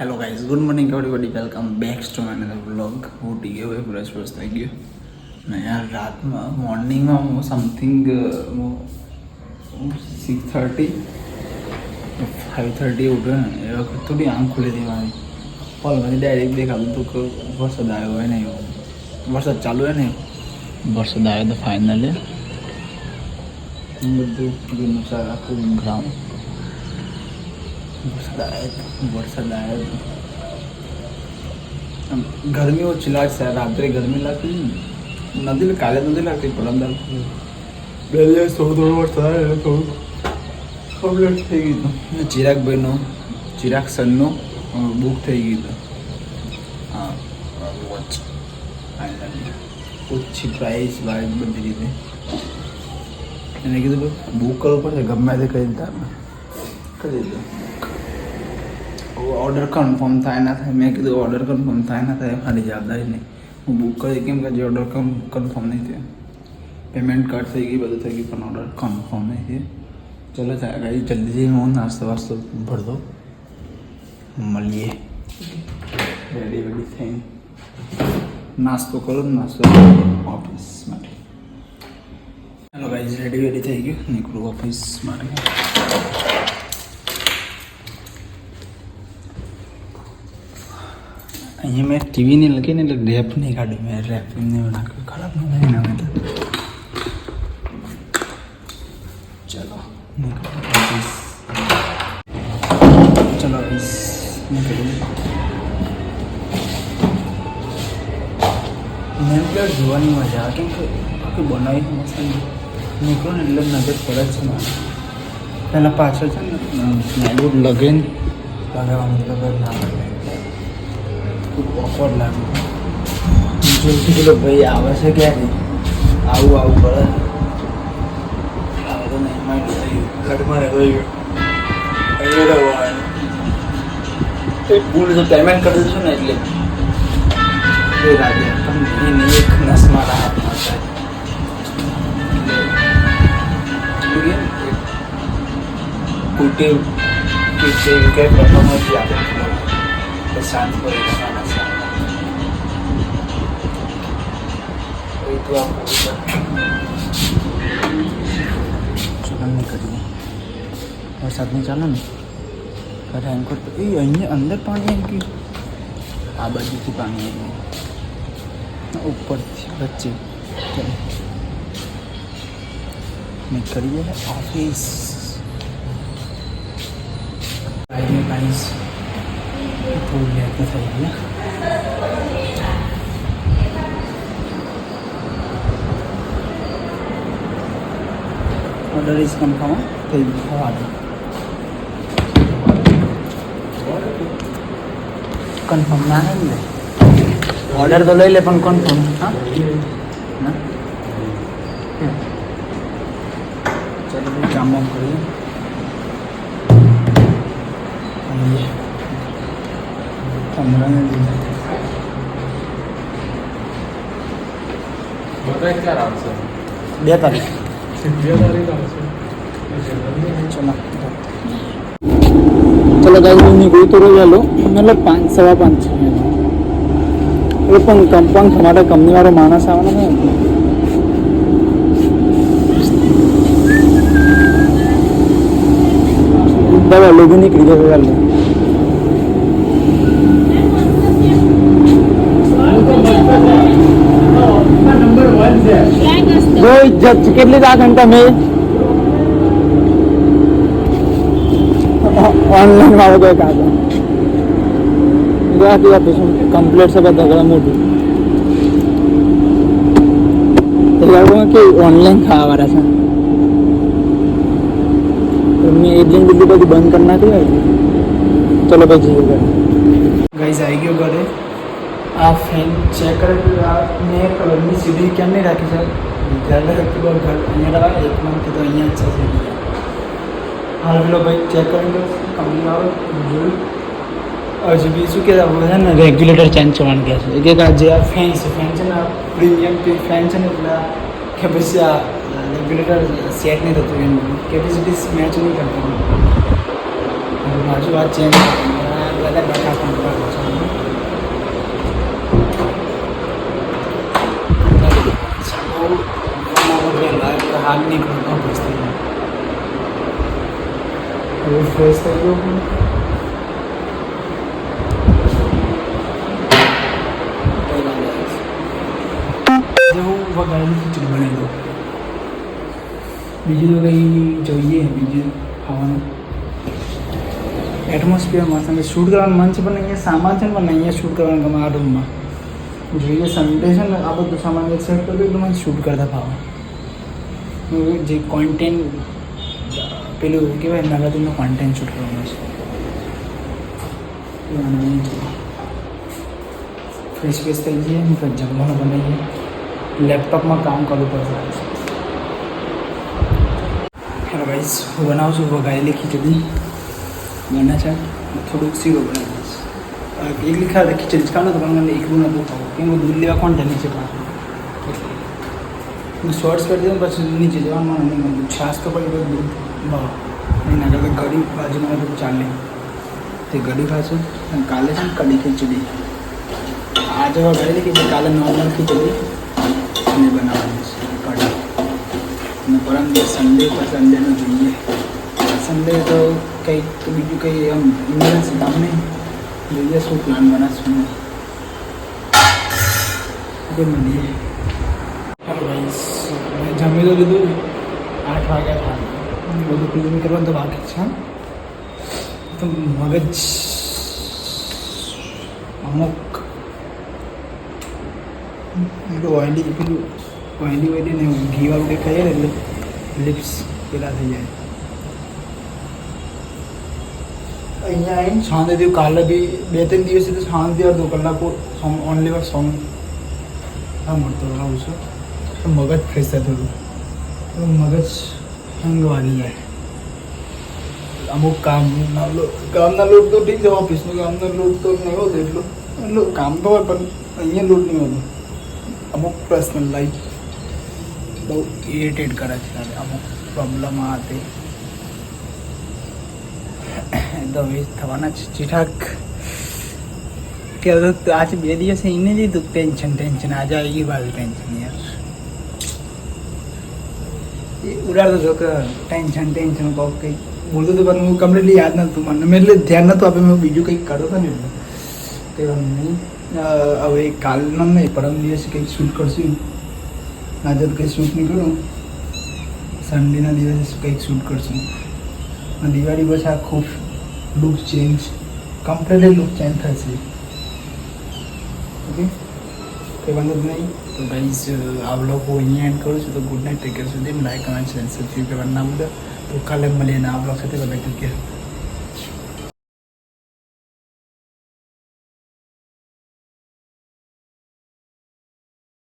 Hello guys, good morning everybody, welcome back to my another vlog. હું ઉઠી ગયો હોય, ફ્રેશ ફ્રેશ થઈ ગયો ને યાર. રાતમાં મોર્નિંગમાં હું સમથિંગ 6:30 5:30 ઉઠ્યો ને એ વખત થોડી આંખ ખુલી હતી મારી. પલમાંથી ડાયરેક્ટ દેખાતું હતું કે વરસાદ આવ્યો હોય ને એવું, વરસાદ ચાલુ હોય ને એવું. વરસાદ આવ્યો તો ફાઇનલી બધું જૂનું ચાલ આખું ગ્રાઉન્ડ. વરસાદ આવ્યો ગરમી ઓછી લાગશે. રાત્રે ગરમી લાગતી નથી, કાલે નથી લાગતી, પરમ બે દિવસ થોડો વરસાદ આવ્યો, થોડું કમ્પ્લીટ થઈ ગયું હતું. ચિરાગભાઈનો ચિરાગ સનનું બુક થઈ ગયું હતું. હા, વોચ ફાઇનલી ઓછી પ્રાઇસ વાઇઝ બધી રીતે એને કીધું બુક કરવું પડશે ગમે તે કઈ રીતે આપણે કરી દીધું. ઓર્ડર કન્ફર્મ થાય ના થાય, મેં કીધું ઓર્ડર કન્ફર્મ થાય ના થાય મારી જવાબદારી નહીં. હું બુક કરી કેમ કે જે ઓર્ડર કન્ફર્મ નહીં થયો, પેમેન્ટ કટ થઈ ગઈ, બધું થઈ ગયું, પણ ઓર્ડર કન્ફર્મ નહીં થયો. ચલો ગાઈ જલ્દીથી હું નાસ્તો વાસ્તો ભરતો, મળીએ. રેડી વેડી થઈને નાસ્તો કરો, નાસ્તો ઓફિસ માટે. હેલો ગાઈઝ, રેડી વેડી થઈ ગયું, નીકળું ઓફિસ માટે. અહીંયા મેં ટીવીને લખીને એટલે રેપ નહીં કાઢ્યું, મેં રેપ એમને નાખ્યું, ખરાબ ન થાય ના એટલે. ચલો ચલો નીકળ્યું. મેં પ્લેટ જોવાની મજા આવે, કેમ કે આખી બનાવી મસ્ત નીકળો ને એટલે નજર પડે જ છે મારે. પહેલાં પાછળ છે ને મેગુડ લગીને લગાવવાનું લગર ના લાગે, ખૂબ ઓકવર્ડ લાગે. જોઈતી પેલો ભાઈ આવે છે ક્યાંથી, આવું પડે આવે તો નહીં માઇન્ડ થયું ઘટમાં રહ્યું એક ભૂલ તો પેમેન્ટ કરી દઈશું ને એટલે એ રાગે એની એક નસ મારા હાથમાં છે કુટે કંઈ પ્રથમથી આપણે શાંત પરીક્ષાના સારા તો આ ચલણ કરીએ. વરસાદ નહીં ચાલે ને રેનકોટ તો એ અહીંયા અંદર પાણી આવી ગયું, આ બાજુથી પાણી આવી ગયું, ઉપરથી વચ્ચે. ચાલો નીકળીએ ઓફિસ. પાણી થોડું લેટ થઈ ગયા. ઓર્ડર ઇઝ કન્ફર્મ થઈ ગયું. કન્ફર્મ ના નહીં લે, ઓર્ડર તો લઈ લે પણ કન્ફર્મ. હા ના ચાલો કામ વામ કરીએ. બે તારીખ ચલો ગાડી નીકળી તો રહ્યો મતલબ 5 સવા 5 છે. એ પણ કમ્પાઉન્ડ તમારા કંપનીવાળો માણસ આવવાનો ને દવા લોકો નીકળી જશે ચાલો. કેટલી રાખે તમે ઓનલાઈન માં આવે કાગળ ગુજરાતી આપીશું કમ્પ્લીટ છે બધા ઘણા મોટું કે ઓનલાઈન ખાવાવાળા છે. મેં એજન્ટ બીજું બધું બંધ કરી નાખ્યું હોય. ચલો પછી જઈએ ઘરે. ગાઈઝ આવી ગયો ઘરે. આ ફેન ચેક કરે, મેં કલરની સીધી કેમ નહીં રાખી છે, ઘર અહીંયા એક મંથ તો અહીંયા જ છે. હાલ પેલો ભાઈ ચેક કરી લો કંપની આવે જોયું. હજુ બી શું કહેતા બધા ને રેગ્યુલેટર ચેન્જ કરવાનું કહે છે કે જે આ ફેન છે ને પ્રીમિયમ ફેન છે ને એટલે કે પછી આ રેગ્યુલેટર સેટ નહીં થતું, એમ કેપેસિટી મેચ નહીં કરતું. બાજુ આ ચેન્જ પહેલાં બેઠા પણ હાથ નીકળતો હવે ફ્રેશ થઈ ગયો હું વગાડેલી ખીચડી બનાવી દઉં. બીજું તો કંઈ જોઈએ બીજું ખાવાનું એટમોસ્ફિયર મસ્ત શૂટ કરવાનું મન છે પણ અહીંયા સામાન છે ને પણ અહીંયા શૂટ કરવાનું ગમે આ રૂમમાં જોઈએ સન્ડે છે ને આ બધું સામાન સેટ કર્યું એટલે મને શૂટ કરતા ફાવે જે કોન્ટેન્ટ પેલું કહેવાય નવરાત્રિનો કોન્ટેન્ટ શૂટ કરવાનો છે ફ્રેશ ફ્રેશ થઈ જઈએ પછી જમવાનું બનાવીએ લેપટોપમાં કામ કરવું પડશે. હેલો ગાઈસ હું બનાવું છું વઘારેલી ખીચડી બને છે થોડુંક શીરો બનાવીશ એકલી ખાવે ખીચડી જ ખાવ ને તો પણ મને એકલું નહોતું ખાવું કેમ કે દૂધ લેવા કોણ નીચે પાછું હું શોર્ટ્સ કરી દઉં પછી નીચે જવાનું મને નહીં ગમતું છાશ તો પડી ગયું દૂધ ભાવ એના કરતાં ગળી બાજુમાં બધું ચાલે તે ગળી ખાશું અને કાલે છે ને કઢી ખીચડી આજે વઘારેલી ખીચડી કાલે નોર્મલ ખીચડી અને બનાવવાની છે કઢી અને પરમ દિવસ સન્ડે પર સન્ડેનું જોઈએ સન્ડે તો કંઈક બીજું કંઈ આમ ઇમરજન્સી કામ નહીં જોઈએ શું પ્લાન બનાવશું મળીએ. હેલો ગાઈસ મેં જમી તો લીધું 8 વાગ્યા થાય બધું ક્લીન કરવાનું તો બાકી છે તો મગજ અમુક એટલું ઓઇલી પેલું ઓઇલી ને ઘીવાળું કંઈ ખાઈએ ને એટલે લિપ્સ પેલા થઈ જાય. અહીંયા આવીને શાંતિ થયું કાલે બી 2-3 દિવસથી તો શાંતિ અડધો કલાક ઓનલી વાર સોંગ મળતો રહું છું તો મગજ ફ્રેશ થતું હતું મગજ હેંગ વાગી જાય. અમુક કામના લોટ તો ઠીક છે ઓફિસનું કામનો લોટ તો નહીં હોતો એટલું કામ તો હોય પણ અહીંયા લોટ નહીં હોતો. અમુક પર્સનલ લાઈફ બહુ ઇરિટેટ કરે છે અમુક પ્રોબ્લેમ આ તે તો હવે થવાના જ ચીઠાક કે આજે 2 દિવસ એને લીધું ટેન્શન આજે આવી ગયું ભાવી ટેન્શન યાર એ ઉડાડતો જો કે ટેન્શન કહું કંઈક બોલતો હતો પણ હું કમ્પ્લીટલી યાદ નહોતું મને મેં એટલે ધ્યાન નહોતું આપે મેં બીજું કંઈક કરતો હતો ને એટલે કહેવાનું નહીં. હવે કાલનો નહીં પરમ દિવસે કંઈક શૂટ કરશું આજે તો કંઈ શૂટ નહીં કરું સન્ડેના દિવસે કંઈક શૂટ કરશું અને દિવાળી પછી આખું look change completely look change થશે. ઓકે કંઈ વાંધો જ નહીં તો ગાઈઝ આ વ્લોગ હું અહીંયા એન્ડ કરું છું તો ગુડ નાઇટ ટેક કેર સુધી લાઈક કમેન્ટ શેર સબસ્ક્રાઈબ કરવાના ના ભૂલતા તો કાલે મળીએ આ વ્લોગ સાથે ટેક કેર.